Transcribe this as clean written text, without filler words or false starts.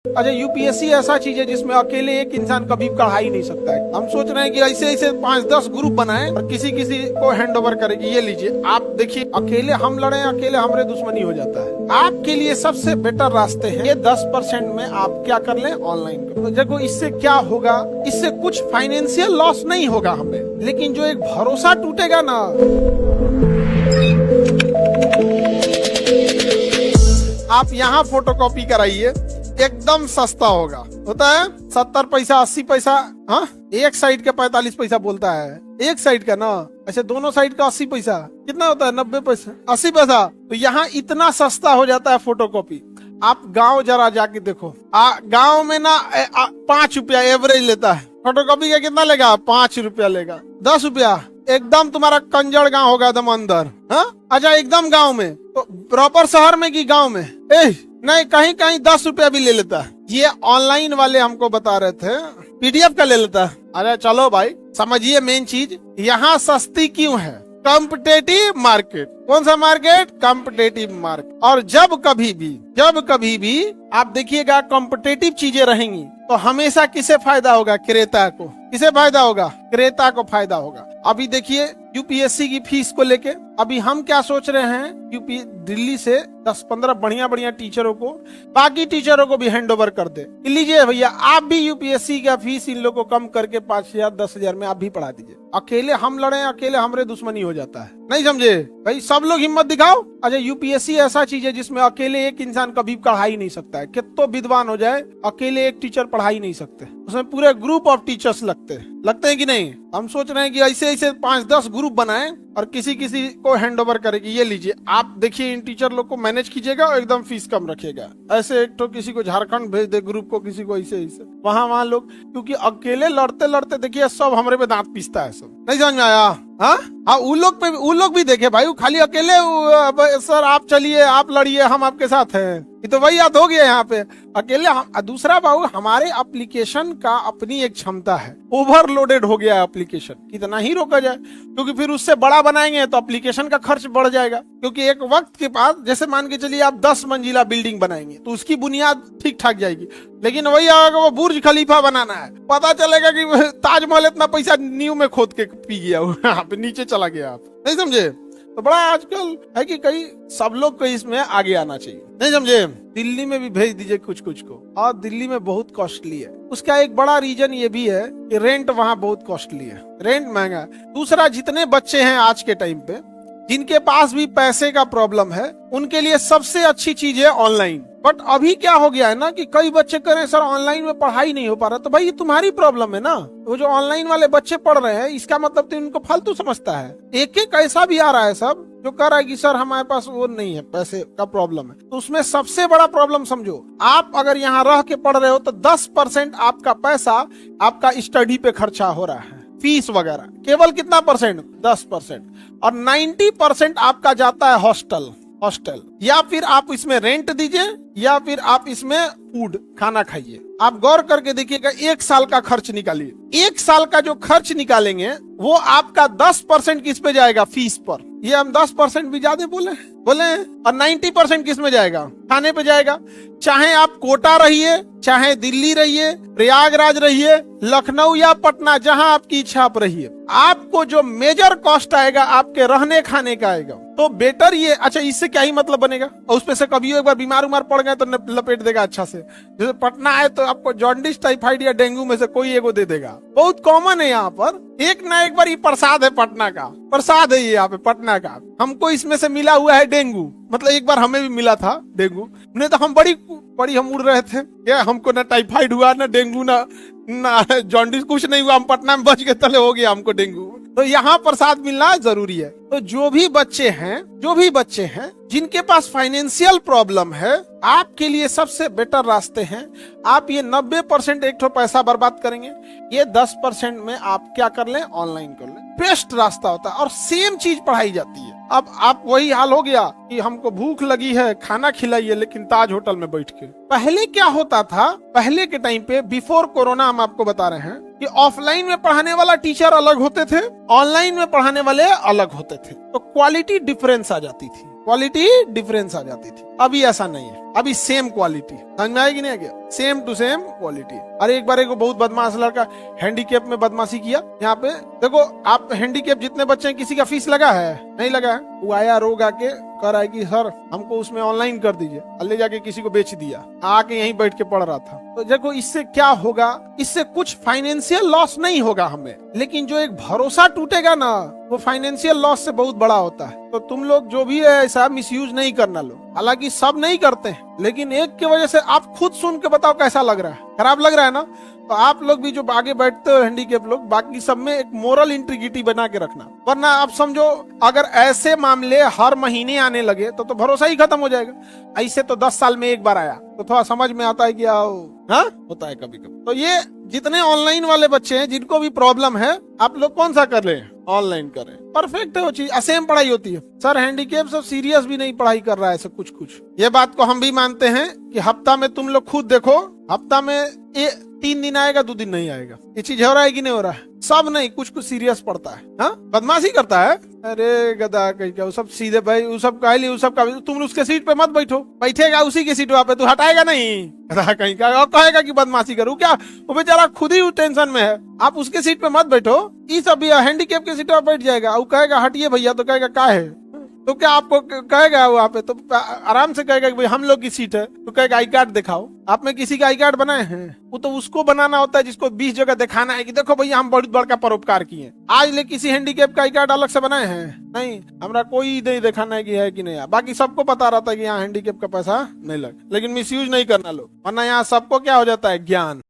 अच्छा, यूपीएससी ऐसा चीज है जिसमें अकेले एक इंसान कभी पढ़ा ही नहीं सकता है। हम सोच रहे हैं कि ऐसे ऐसे 5-10 ग्रुप बनाएं और किसी किसी को हैंड ओवर करेगी। ये लीजिए, आप देखिए, अकेले हम लड़े, अकेले हमरे दुश्मनी हो जाता है। आपके लिए सबसे बेटर रास्ते हैं ये 10% में आप क्या कर लें, ऑनलाइन कर। तो देखो इससे क्या होगा, इससे कुछ फाइनेंशियल लॉस नहीं होगा हमें, लेकिन जो एक भरोसा टूटेगा ना, आप यहाँ फोटोकॉपी कराइए, एकदम सस्ता होगा। होता है 70 पैसा 80 पैसा, हाँ एक साइड का 45 पैसा बोलता है, एक साइड का ना। अच्छा, दोनों साइड का 80 पैसा कितना होता है, 90 पैसा 80 पैसा। तो यहाँ इतना सस्ता हो जाता है फोटोकॉपी। आप गांव जरा जाके देखो, गांव में ना 5 रुपया एवरेज लेता है फोटोकॉपी का। कितना लेगा, 5 रुपया लेगा, 10 रुपया। एकदम तुम्हारा कंजड़ गांव होगा एकदम अंदर, हाँ। अच्छा, एकदम गांव में, तो प्रॉपर शहर में कि गांव में, नहीं, कहीं कहीं 10 रुपया भी ले लेता है। ये ऑनलाइन वाले हमको बता रहे थे, पीडीएफ का ले लेता है। अरे चलो भाई, समझिए मेन चीज यहाँ सस्ती क्यों है, कॉम्पिटेटिव मार्केट। कौन सा मार्केट, कॉम्पिटेटिव मार्केट। और जब कभी भी आप देखिएगा कॉम्पिटेटिव चीजें रहेंगी तो हमेशा किसे फायदा होगा, क्रेता को। किसे फायदा होगा, क्रेता को फायदा होगा। अभी देखिए यूपीएससी की फीस को लेके अभी हम क्या सोच रहे हैं, यूपी दिल्ली से 10-15 बढ़िया टीचरों को, बाकी टीचरों को भी हैंड ओवर कर दे। लीजिए भैया, आप भी यूपीएससी का फीस इन लोगों को कम करके 5,000-10,000 में आप भी पढ़ा दीजिए। अकेले हम लड़े, अकेले हमरे दुश्मनी हो जाता है। नहीं समझे भाई, सब लोग हिम्मत दिखाओ। अच्छा, यूपीएससी ऐसा चीज है जिसमें अकेले एक इंसान कभी पढ़ा ही नहीं सकता है। कितना विद्वान हो जाए, अकेले एक टीचर पढ़ा ही नहीं सकते, उसमें पूरे ग्रुप ऑफ टीचर्स लगते हैं कि नहीं। हम सोच रहे हैं कि ऐसे ऐसे 5-10 ग्रुप बनाएं और किसी किसी को हैंड ओवर करेगी। ये लीजिए, आप देखिए, इन टीचर लोग को मैनेज कीजिएगा और एकदम फीस कम रखिएगा। ऐसे एक तो किसी को झारखंड भेज दे ग्रुप को, किसी को ऐसे वहाँ लोग, क्योंकि अकेले लड़ते लड़ते देखिए सब हमरे पे दांत पीसता है। सब नहीं समझ में आया, हाँ। वो लोग भी देखे भाई, वो खाली अकेले सर आप चलिए, आप लड़िए, हम आपके साथ हैं, ये तो वही याद हो गया यहाँ पे अकेले हम। दूसरा बाबू, हमारे एप्लीकेशन का अपनी एक क्षमता है, ओवरलोडेड हो गया एप्लीकेशन, कितना ही रोका जाए, क्योंकि फिर उससे बड़ा बनाएंगे तो एप्लीकेशन का खर्च बढ़ जाएगा। क्योंकि एक वक्त के बाद, जैसे मान के चलिए आप 10 मंजिला बिल्डिंग बनाएंगे तो उसकी बुनियाद ठीक ठाक जाएगी, लेकिन वही आएगा वो बुर्ज खलीफा बनाना है, पता चलेगा कि ताजमहल इतना पैसा नींव में खोद के पी गया, यहाँ पे नीचे चला गया। आप नहीं समझे, तो बड़ा आजकल है कि कई सब लोग को इसमें आगे आना चाहिए। नहीं समझे, दिल्ली में भी भेज दीजिए कुछ को, और दिल्ली में बहुत कॉस्टली है। उसका एक बड़ा रीजन ये भी है कि रेंट वहाँ बहुत कॉस्टली है, रेंट महंगा है। दूसरा, जितने बच्चे हैं आज के टाइम पे जिनके पास भी पैसे का प्रॉब्लम है, उनके लिए सबसे अच्छी चीज है ऑनलाइन। बट अभी क्या हो गया है ना कि कई बच्चे कह रहे हैं सर ऑनलाइन में पढ़ाई नहीं हो पा रहा, तो भाई ये तुम्हारी प्रॉब्लम है ना। वो जो ऑनलाइन वाले बच्चे पढ़ रहे हैं, इसका मतलब तो इनको फालतू समझता है। एक ऐसा भी आ रहा है सब जो कह रहा है कि सर हमारे पास वो नहीं है, पैसे का प्रॉब्लम है। तो उसमें सबसे बड़ा प्रॉब्लम समझो, आप अगर यहाँ रह के पढ़ रहे हो तो 10% आपका पैसा आपका स्टडी पे खर्चा हो रहा है, फीस वगैरह। केवल कितना परसेंट, 10%। और 90% आपका जाता है हॉस्टल, या फिर आप इसमें रेंट दीजिए, या फिर आप इसमें फूड खाना खाइए। आप गौर करके देखिएगा, 1 साल का खर्च निकालिए। 1 साल का जो खर्च निकालेंगे वो आपका 10% किस पे जाएगा, फीस पर। ये हम 10% भी ज्यादा बोले, और 90% किस में जाएगा, खाने पे जाएगा। चाहे आप कोटा रहिए, चाहे दिल्ली रहिए, प्रयागराज रहिए, लखनऊ या पटना, जहां आपकी इच्छा आप रहिए, आपको जो मेजर कॉस्ट आएगा आपके रहने खाने का आएगा। तो बेटर ये, अच्छा इससे क्या ही मतलब बनेगा, और उसपे से कभी एक बार बीमार पड़ गए तो लपेट देगा अच्छा से। जैसे पटना आए तो आपको जॉन्डिस, टाइफाइड या डेंगू में से कोई एगो दे देगा, बहुत कॉमन है यहाँ पर। एक ना एक बार ये प्रसाद है, पटना का प्रसाद है ये, यहाँ पे पटना का। हमको इसमें से मिला हुआ है डेंगू, मतलब एक बार हमें भी मिला था डेंगू, नहीं तो हम बड़ी हम उड़ रहे थे, क्या हमको ना टाइफाइड हुआ, ना डेंगू, ना जॉन्डिस, कुछ नहीं हुआ। हम पटना में बच के तले हो गया हमको डेंगू। तो यहाँ प्रसाद मिलना जरूरी है। तो जो भी बच्चे हैं जिनके पास फाइनेंशियल प्रॉब्लम है, आपके लिए सबसे बेटर रास्ते हैं। आप ये 90% एक ठो पैसा बर्बाद करेंगे, ये 10% में आप क्या कर लें, ऑनलाइन कर लें, बेस्ट रास्ता होता है। और सेम चीज पढ़ाई जाती है। अब आप वही हाल हो गया कि हमको भूख लगी है, खाना खिलाइए, लेकिन ताज होटल में बैठ के। पहले क्या होता था, पहले के टाइम पे, बिफोर कोरोना, हम आपको बता रहे हैं कि ऑफलाइन में पढ़ाने वाला टीचर अलग होते थे, ऑनलाइन में पढ़ाने वाले अलग होते थे, तो क्वालिटी डिफरेंस आ जाती थी। क्वालिटी डिफरेंस आ जाती थी। अभी ऐसा नहीं है, अभी सेम क्वालिटी। समझ में आएगी नहीं? Same to same quality. अरे एक बार एक बहुत बदमाश लड़का हैंडीकैप में बदमाशी किया। यहाँ पे देखो, आप हैंडीकैप जितने बच्चे हैं, किसी का फीस लगा है? नहीं लगा है। वो आया रोग आके कह रहा है कि सर हमको उसमें ऑनलाइन कर दीजिए, और ले जाके किसी को बेच दिया, आके यहीं बैठ के पढ़ रहा था। तो देखो इससे क्या होगा, इससे कुछ फाइनेंशियल लॉस नहीं होगा हमें, लेकिन जो एक भरोसा टूटेगा ना, वो फाइनेंशियल लॉस से बहुत बड़ा होता है। तो तुम लोग जो भी है ऐसा मिसयूज नहीं करना लो। हालांकि सब नहीं करते हैं, लेकिन एक की वजह से आप खुद सुन के बताओ कैसा लग रहा है, खराब लग रहा है ना? तो आप लोग भी जो आगे बैठते हो हैंडीकैप लोग, बाकी सब में एक मोरल इंटीग्रिटी बना के रखना, वरना आप समझो अगर ऐसे मामले हर महीने आने लगे तो भरोसा ही खत्म हो जाएगा। ऐसे तो 10 साल में एक बार आया तो थोड़ा समझ में आता है कि हाँ होता है कभी कभी। तो ये जितने ऑनलाइन वाले बच्चे हैं जिनको भी प्रॉब्लम है, आप लोग कौन सा कर रहे हैं? ऑनलाइन करें, परफेक्ट है वो चीज। असेम पढ़ाई होती है सर, हैंडीकैप सब सीरियस भी नहीं पढ़ाई कर रहा है ऐसा कुछ। ये बात को हम भी मानते हैं कि हफ्ता में तुम लोग खुद देखो, हफ्ता में 3 दिन आएगा, 2 दिन नहीं आएगा। ये चीज हो रहा है कि नहीं हो रहा है? सब नहीं, कुछ सीरियस पड़ता है। हाँ, बदमाशी करता है। अरे गधा कहीं का, वो सब सीधे भाई, वो सब कायली, वो सब का तुम उसके सीट पे मत बैठो, बैठेगा उसी के सीट पे, तू हटाएगा नहीं। गधा कहीं का, और कहेगा कि बदमाशी करूँ क्या? वो बेचारा खुद ही टेंशन में है, आप उसके सीट पे मत बैठो। ये सब हैंडीकैप के सीट पे बैठ जाएगा, वो कहेगा हटिए भैया, तो कहेगा क्या है? तो क्या आपको कहेगा वहाँ पे? तो आराम से कहेगा कि भाई हम लोग की सीट है, तो कहेगा आई कार्ड दिखाओ। आप में किसी का आई कार्ड बनाए हैं? वो तो उसको बनाना होता है जिसको 20 जगह दिखाना है कि देखो भैया हम बहुत बड़का परोपकार किए। आज ले किसी हैंडीकैप का आई कार्ड अलग से बनाए हैं? नहीं, हमरा कोई नहीं दिखाना है कि है कि नहीं। बाकी सबको पता रहता है कि यहाँ हैंडीकैप का पैसा नहीं लग, लेकिन मिसयूज नहीं करना लोग, वरना यहाँ सबको क्या हो जाता है, ज्ञान।